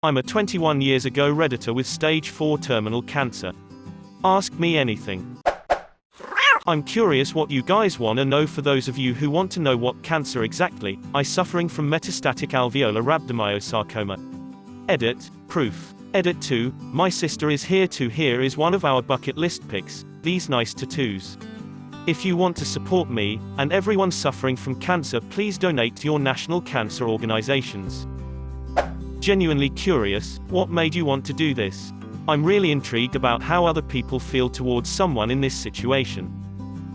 I'm a 21 years ago Redditor with stage 4 terminal cancer. Ask me anything. I'm curious what you guys want to know. For those of you who want to know what cancer exactly, I suffering from metastatic alveolar rhabdomyosarcoma. Edit, proof. Edit 2, my sister is here too. Here is one of our bucket list pics, these nice tattoos. If you want to support me, and everyone suffering from cancer, please donate to your national cancer organizations. Genuinely curious, what made you want to do this? I'm really intrigued about how other people feel towards someone in this situation.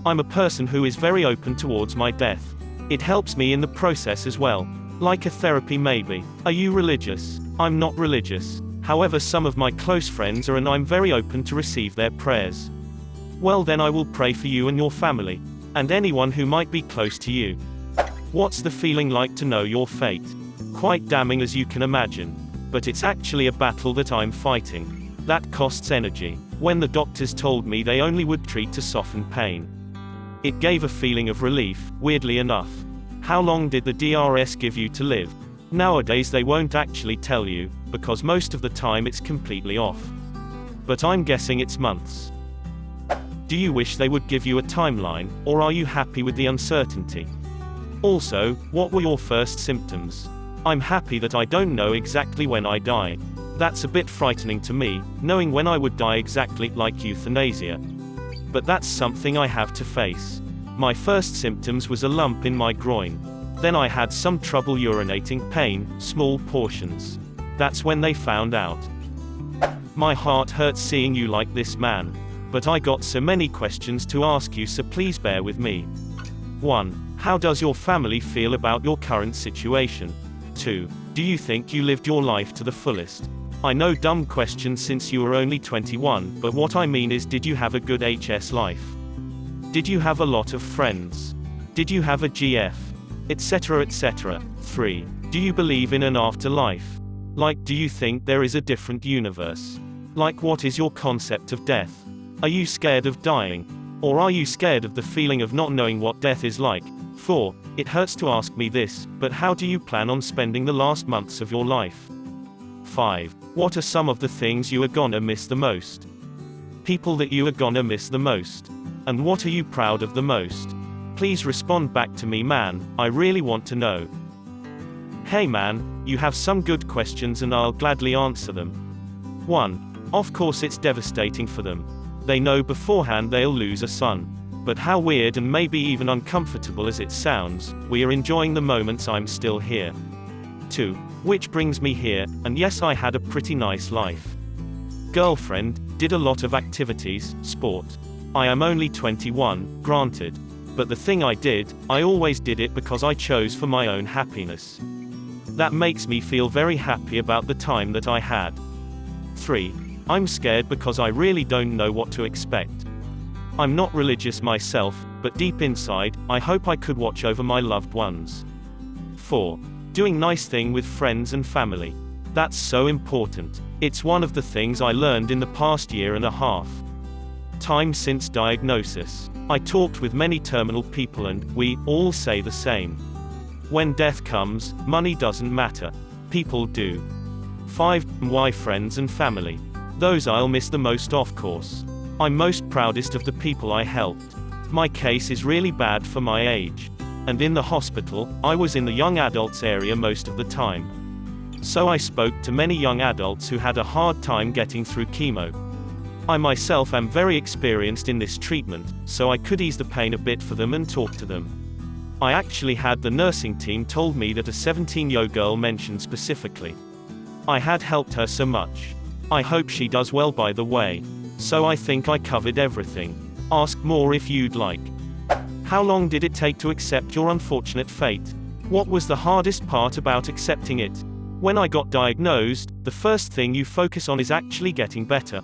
I'm a person who is very open towards my death. It helps me in the process as well. Like a therapy maybe. Are you religious? I'm not religious. However, some of my close friends are, and I'm very open to receive their prayers. Well then I will pray for you and your family. And anyone who might be close to you. What's the feeling like to know your fate? Quite damning, as you can imagine. But it's actually a battle that I'm fighting. That costs energy. When the doctors told me they only would treat to soften pain, it gave a feeling of relief, weirdly enough. How long did the DRS give you to live? Nowadays they won't actually tell you, because most of the time it's completely off. But I'm guessing it's months. Do you wish they would give you a timeline, or are you happy with the uncertainty? Also, what were your first symptoms? I'm happy that I don't know exactly when I die. That's a bit frightening to me, knowing when I would die exactly, like euthanasia. But that's something I have to face. My first symptoms was a lump in my groin. Then I had some trouble urinating, pain, small portions. That's when they found out. My heart hurts seeing you like this, man. But I got so many questions to ask you, so please bear with me. 1. How does your family feel about your current situation? 2. Do you think you lived your life to the fullest? I know, dumb question since you were only 21, but what I mean is, did you have a good HS life? Did you have a lot of friends? Did you have a GF? Etc. etc. 3. Do you believe in an afterlife? Like, do you think there is a different universe? Like, what is your concept of death? Are you scared of dying? Or are you scared of the feeling of not knowing what death is like? 4. It hurts to ask me this, but how do you plan on spending the last months of your life? 5. What are some of the things you are gonna miss the most? People that you are gonna miss the most. And what are you proud of the most? Please respond back to me, man, I really want to know. Hey man, you have some good questions and I'll gladly answer them. 1. Of course it's devastating for them. They know beforehand they'll lose a son. But how weird and maybe even uncomfortable as it sounds, we are enjoying the moments I'm still here. 2. Which brings me here, and yes, I had a pretty nice life. Girlfriend, did a lot of activities, sport. I am only 21, granted. But the thing I did, I always did it because I chose for my own happiness. That makes me feel very happy about the time that I had. 3. I'm scared because I really don't know what to expect. I'm not religious myself, but deep inside, I hope I could watch over my loved ones. 4. Doing nice thing with friends and family. That's so important. It's one of the things I learned in the past year and a half. Time since diagnosis. I talked with many terminal people and we all say the same. When death comes, money doesn't matter. People do. 5. Why friends and family? Those I'll miss the most, of course. I'm most proudest of the people I helped. My case is really bad for my age. And in the hospital, I was in the young adults area most of the time. So I spoke to many young adults who had a hard time getting through chemo. I myself am very experienced in this treatment, so I could ease the pain a bit for them and talk to them. I actually had the nursing team told me that a 17-year-old girl mentioned specifically. I had helped her so much. I hope she does well, by the way. So I think I covered everything. Ask more if you'd like. How long did it take to accept your unfortunate fate? What was the hardest part about accepting it? When I got diagnosed, the first thing you focus on is actually getting better.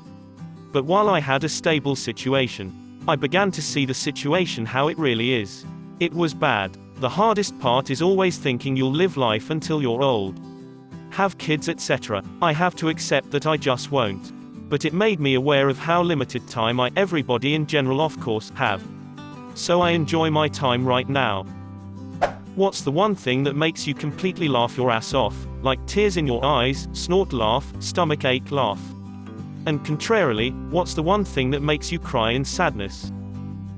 But while I had a stable situation, I began to see the situation how it really is. It was bad. The hardest part is always thinking you'll live life until you're old. Have kids, etc. I have to accept that I just won't. But it made me aware of how limited time everybody in general of course, have. So I enjoy my time right now. What's the one thing that makes you completely laugh your ass off? like tears in your eyes, snort laugh, stomach ache laugh. And contrarily, what's the one thing that makes you cry in sadness?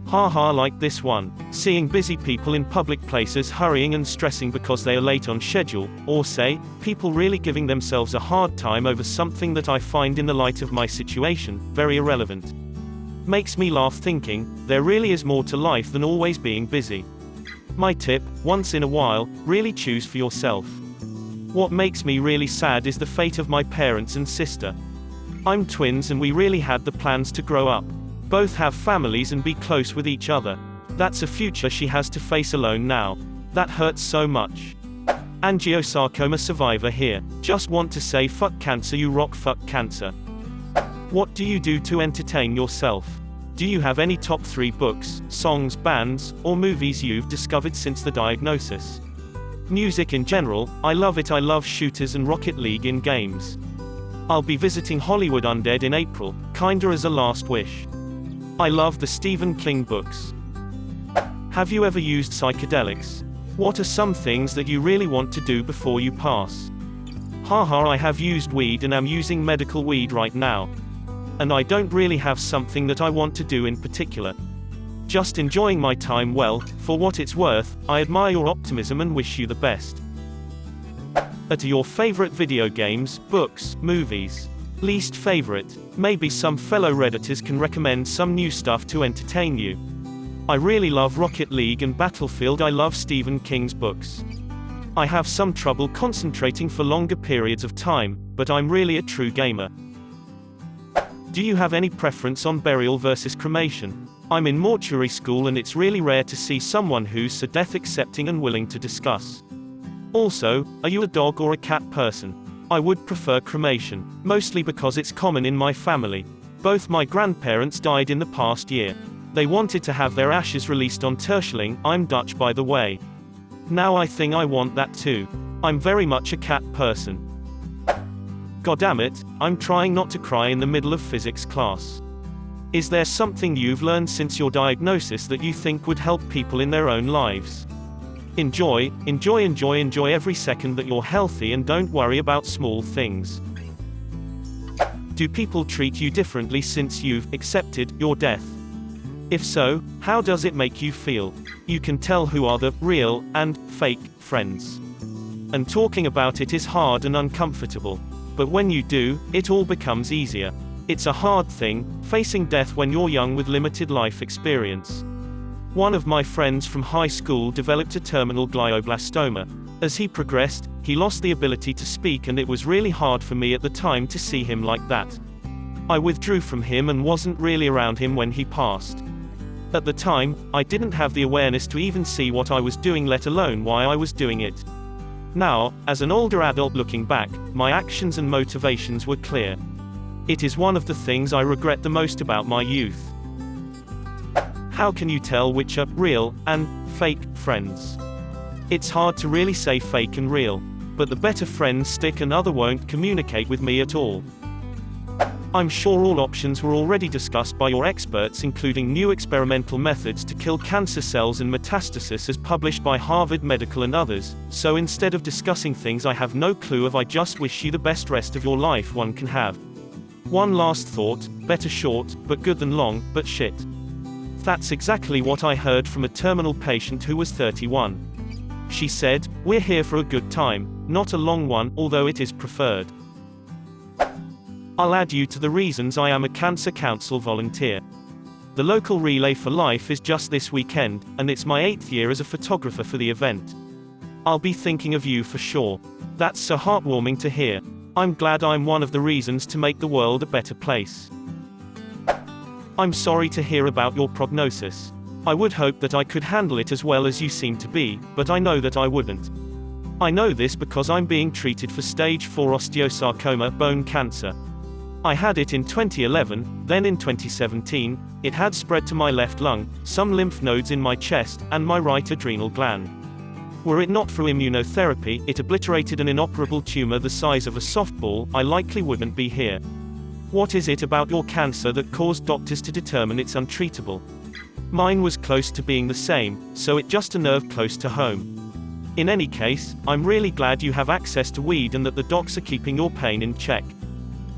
Haha, like this one. Seeing busy people in public places hurrying and stressing because they are late on schedule, or say, people really giving themselves a hard time over something that I find in the light of my situation, very irrelevant. Makes me laugh thinking, there really is more to life than always being busy. My tip, once in a while, really choose for yourself. What makes me really sad is the fate of my parents and sister. I'm twins and we really had the plans to grow up. Both have families and be close with each other. That's a future she has to face alone now. That hurts so much. Angiosarcoma survivor here. Just want to say fuck cancer, you rock, fuck cancer. What do you do to entertain yourself? Do you have any top 3 books, songs, bands, or movies you've discovered since the diagnosis? Music in general, I love it. I love shooters and Rocket League in games. I'll be visiting Hollywood Undead in April, kinda as a last wish. I love the Stephen King books. Have you ever used psychedelics? What are some things that you really want to do before you pass? Haha, I have used weed and am using medical weed right now. And I don't really have something that I want to do in particular. Just enjoying my time. Well, for what it's worth, I admire your optimism and wish you the best. Are your favorite video games, books, movies? Least favorite? Maybe some fellow Redditors can recommend some new stuff to entertain you. I really love Rocket League and Battlefield. I love Stephen King's books. I have some trouble concentrating for longer periods of time, but I'm really a true gamer. Do you have any preference on burial versus cremation? I'm in mortuary school and it's really rare to see someone who's so death accepting and willing to discuss. Also, are you a dog or a cat person? I would prefer cremation, mostly because it's common in my family. Both my grandparents died in the past year. They wanted to have their ashes released on Terschelling. I'm Dutch, by the way. Now I think I want that too. I'm very much a cat person. Goddammit, I'm trying not to cry in the middle of physics class. Is there something you've learned since your diagnosis that you think would help people in their own lives? Enjoy every second that you're healthy and don't worry about small things. Do people treat you differently since you've accepted your death? If so, how does it make you feel? You can tell who are the real and fake friends. And talking about it is hard and uncomfortable. But when you do, it all becomes easier. It's a hard thing, facing death when you're young with limited life experience. One of my friends from high school developed a terminal glioblastoma. As he progressed, he lost the ability to speak and it was really hard for me at the time to see him like that. I withdrew from him and wasn't really around him when he passed. At the time, I didn't have the awareness to even see what I was doing, let alone why I was doing it. Now, as an older adult looking back, my actions and motivations were clear. It is one of the things I regret the most about my youth. How can you tell which are real and fake friends? It's hard to really say fake and real, but the better friends stick and other won't communicate with me at all. I'm sure all options were already discussed by your experts, including new experimental methods to kill cancer cells and metastasis as published by Harvard Medical and others, so instead of discussing things I have no clue of, I just wish you the best rest of your life one can have. One last thought, better short, but good than long, but shit. That's exactly what I heard from a terminal patient who was 31. She said, "We're here for a good time, not a long one, although it is preferred." I'll add you to the reasons I am a Cancer Council volunteer. The local Relay for Life is just this weekend, and it's my 8th year as a photographer for the event. I'll be thinking of you for sure. That's so heartwarming to hear. I'm glad I'm one of the reasons to make the world a better place. I'm sorry to hear about your prognosis. I would hope that I could handle it as well as you seem to be, but I know that I wouldn't. I know this because I'm being treated for stage 4 osteosarcoma, bone cancer. I had it in 2011, then in 2017, it had spread to my left lung, some lymph nodes in my chest, and my right adrenal gland. Were it not for immunotherapy, it obliterated an inoperable tumor the size of a softball, I likely wouldn't be here. What is it about your cancer that caused doctors to determine it's untreatable? Mine was close to being the same, so it just a nerve close to home. In any case, I'm really glad you have access to weed and that the docs are keeping your pain in check.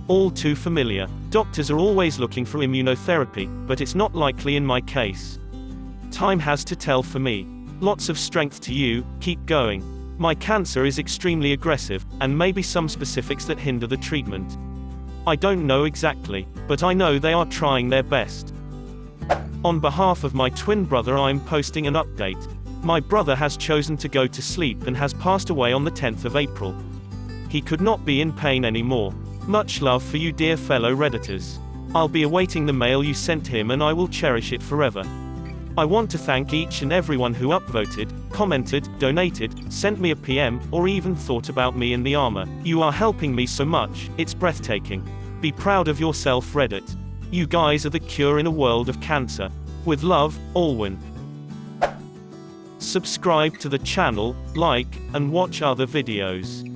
All too familiar. Doctors are always looking for immunotherapy, but it's not likely in my case. Time has to tell for me. Lots of strength to you, keep going. My cancer is extremely aggressive, and maybe some specifics that hinder the treatment. I don't know exactly, but I know they are trying their best. On behalf of my twin brother, I'm posting an update. My brother has chosen to go to sleep and has passed away on the 10th of April. He could not be in pain anymore. Much love for you, dear fellow Redditors. I'll be awaiting the mail you sent him and I will cherish it forever. I want to thank each and everyone who upvoted, commented, donated, sent me a PM, or even thought about me in the armor. You are helping me so much, it's breathtaking. Be proud of yourself, Reddit. You guys are the cure in a world of cancer. With love, Alwyn. Subscribe to the channel, like, and watch other videos.